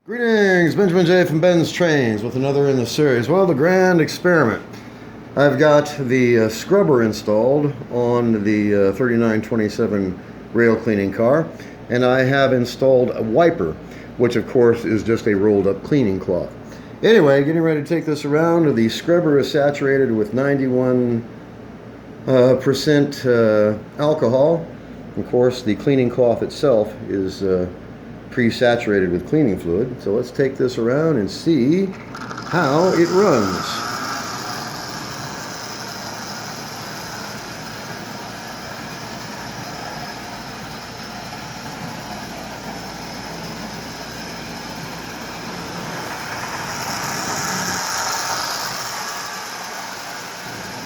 Greetings, Benjamin J from BENZTRAINZ with another in the series. Well, the grand experiment. I've got the scrubber installed on the 3927 rail cleaning car, and I have installed a wiper, which of course is just a rolled up cleaning cloth. Anyway, getting ready to take this around. The scrubber is saturated with 91% alcohol. Of course, the cleaning cloth itself is pre-saturated with cleaning fluid. So let's take this around and see how it runs.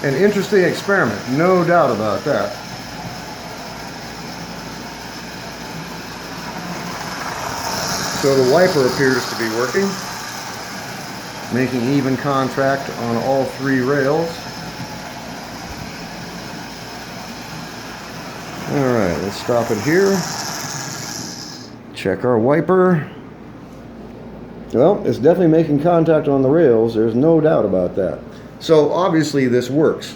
An interesting experiment, no doubt about that. So the wiper appears to be working, making even contact on all three rails. Alright, let's stop it here. Check our wiper. Well, it's definitely making contact on the rails, there's no doubt about that. So obviously this works.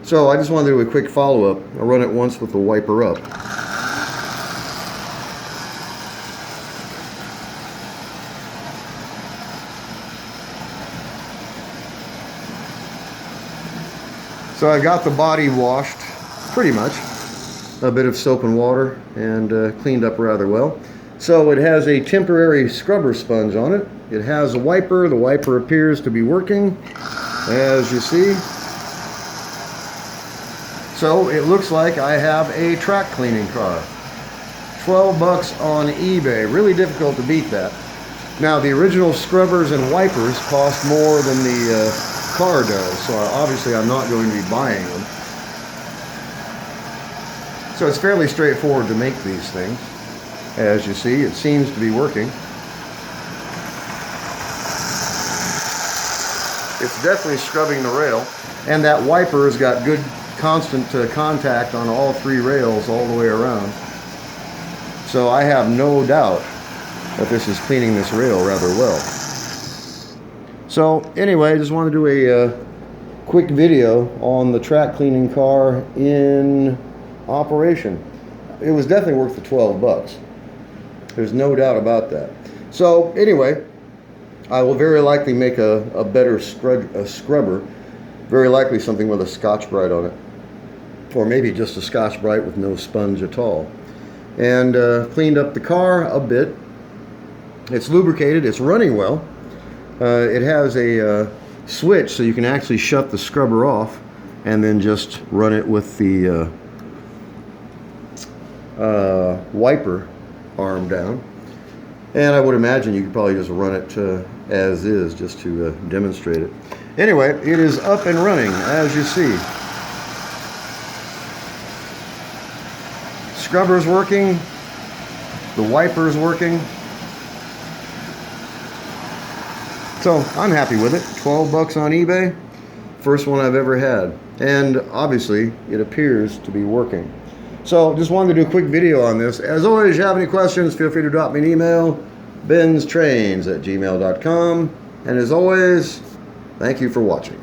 So I just wanted to do a quick follow-up. I'll run it once with the wiper up. So I got the body washed, pretty much, a bit of soap and water, and cleaned up rather well. So it has a temporary scrubber sponge on it. It has a wiper. The wiper appears to be working, as you see. So it looks like I have a track cleaning car. 12 bucks on eBay. Really difficult to beat that. Now the original scrubbers and wipers cost more than the car does, so obviously I'm not going to be buying them. So it's fairly straightforward to make these things. As you see, it seems to be working. It's definitely scrubbing the rail, and that wiper has got good constant contact on all three rails all the way around. So I have no doubt that this is cleaning this rail rather well. So anyway, I just wanted to do a quick video on the track cleaning car in operation. It was definitely worth the 12 bucks. There's no doubt about that. So anyway, I will very likely make a better scrubber. Very likely something with a Scotch-Brite on it. Or maybe just a Scotch-Brite with no sponge at all. And cleaned up the car a bit. It's lubricated, it's running well. It has a switch so you can actually shut the scrubber off and then just run it with the wiper arm down. And I would imagine you could probably just run it as is, just to demonstrate it. Anyway, it is up and running, as you see. Scrubber's working, the wiper's working. So I'm happy with it. 12 bucks on eBay. First one I've ever had. And obviously it appears to be working. So just wanted to do a quick video on this. As always, if you have any questions, feel free to drop me an email. BENZTRAINZ@gmail.com. And as always, thank you for watching.